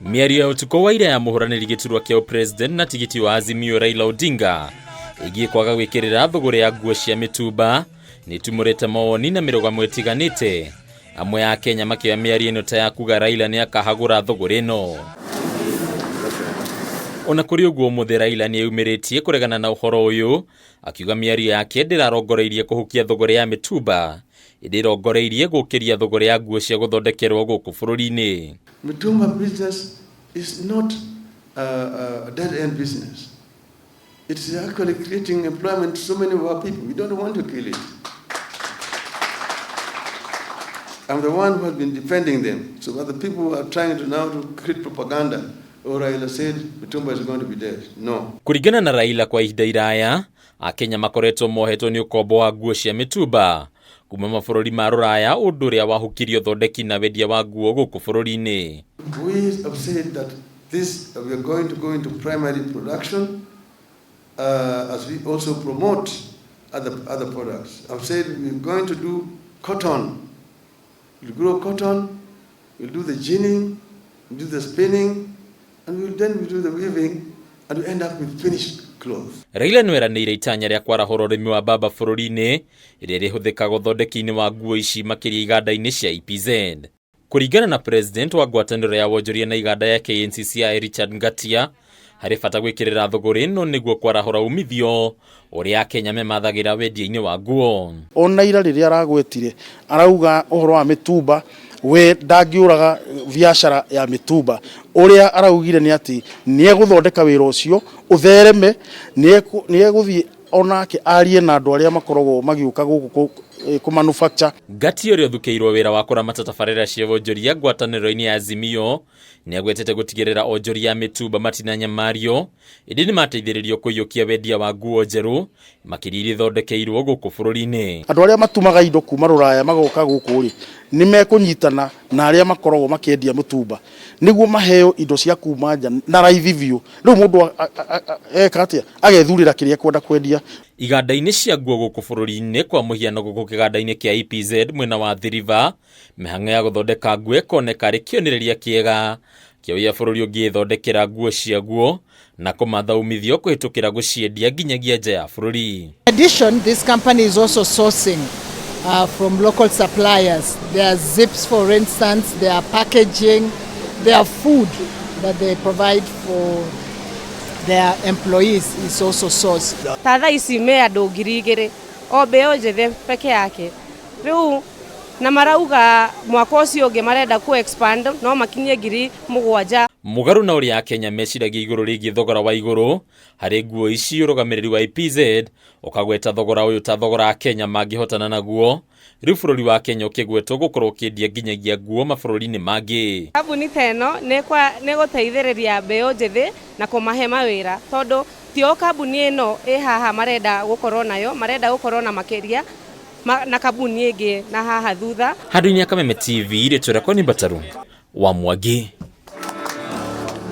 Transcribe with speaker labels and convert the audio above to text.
Speaker 1: Miario ya utuko wa ira ya Muhuraniri giturwa kia upresident na tigiti wa Azimio Raila Odinga igie kwaga gwikirira thuguri ya nguo cia mitumba nitumurite mawoni na mirugamo itiganite. Amwe ya Kenya makioya miario ino ta ya kuga Raila ni akahagura thuguri ino. Ona kuri uguo muthe Raila ni yumiritie kuregana na uhoro uyu akiuga miario yake ndirarongoreirie kuhukia thuguri ya mitumba idirongoreirie gukiria thuguri ya nguo cia guthondekerwo guku bururi-ini.
Speaker 2: Mitumba business is not a dead-end business. It's actually creating employment to so many of our people. We don't want to kill it. I'm the one who has been defending them. So other people are trying to now to create propaganda. Or Raila said Mitumba is going to be dead. No.
Speaker 1: Kurigana na Raila kwa ihinda iraya, Akenya makoretwo mohetwo ni ukombo wa nguo cia mitumba kuma mabũrũri ma rũraya ũndũ ũrĩa wahukirio thondeki na wendia wa nguo gũkũ bũrũri-inĩ.
Speaker 2: We have said that this we are going to go into primary production as we also promote other products. I've said we're going to do cotton. We'll grow cotton, we'll do the ginning, we'll do the spinning, and we'll do the weaving, and we end up with finished clothes.
Speaker 1: Raila nweranĩire itanya rĩa kwarahũra ũrĩmi wa mbamba bũrũri-inĩ iria rĩhũthĩkaga ũthondeki-inĩ wa nguo ici makĩria iganda-inĩ cia EPZ. Kũringana na president wa ngwataniro ya wonjoria na iganda ya KNCCI Richard Ngatia, harĩ bata gwĩkĩrĩra thũgũrĩ ĩno nĩguo kwarahũra umithio ũrĩa Kenya memathagĩra wendia-inĩ wa nguo.
Speaker 3: Ona ira rĩrĩa aragwetire arauga ũhoro wa mitumba we ndangiuraga biashara ya mitumba uria araugire ni ati ni eguthondeka wira ucio uthereme ni eguthie onake arie na andu aria makorogo magiuka guku ku manufacture.
Speaker 1: Ngati uria thukeirwo wira wa kuramata tabarĩra cia wonjoria ngwatanĩro-inĩ ya Azimio ni agwetete gutigirira onjoria ya mitumba matinanya mario indi ni mateithĩrĩrio kũiyũkia wendia wa nguo njerũ makĩria ithondekeirwo gũkũ bũrũri-inĩ.
Speaker 3: Andu aria matumaga indo kuma rũraya magoka gũkũ ri ni mekunyitana na aria makorogo makendia mitumba niguo maheo indo cia kuma nja na raithi biũ. Riu mundu eka atia agethurira kiria kwenda kwendia.
Speaker 1: Iganda-inĩ cia nguo gũkũ bũrũri-inĩ kwa mũhiano gũkũ kĩganda-inĩ kĩa EPZ mwena wa Thiriva, mĩhang'o ya gũthondeka nguo ĩkoneka arĩ kĩonereria kĩega kĩa ũrĩa bũrũri ũngĩthondekera nguo cia nguo na kũmatha umithio kũhĩtũkĩra gũciendia nginyagia nja ya bũrũri.
Speaker 4: In addition, this company is also sourcing from local suppliers. Their zips, for instance, their packaging, their food that they provide for their employees is also sourced.
Speaker 5: Tatha ici me andu 2,000 o mbeo njethe peke yake. Riu na marauga mwaka ucio ungi marenda ku expand no makinyie 7,000.
Speaker 1: Mugaru na uria Kenya meciragia iguru rĩgiĩ thogora wa iguru harĩ nguo ici ũrũgamĩrĩri wa EPZ ukagweta thogora uyu ta thogora Kenya mangĩhotana naguo. Riu bũrũri wa Kenya ũkĩgwetwo gũkorwo ũkĩendia nginyagia nguo mabũrũri-inĩ mangĩ.
Speaker 5: Kambuni teno nĩ gũteithĩrĩria mbeo njethi na kũmahe mawĩra tondu tio kambuni ĩno haha marenda gũkorwo nayo, marenda gũkorwo na makĩria na kambuni ĩngĩ na haha thutha.
Speaker 1: Handũ-inĩ ya Kameme TV rĩtwa rĩakwa nĩ Mbataru wa Mwangi.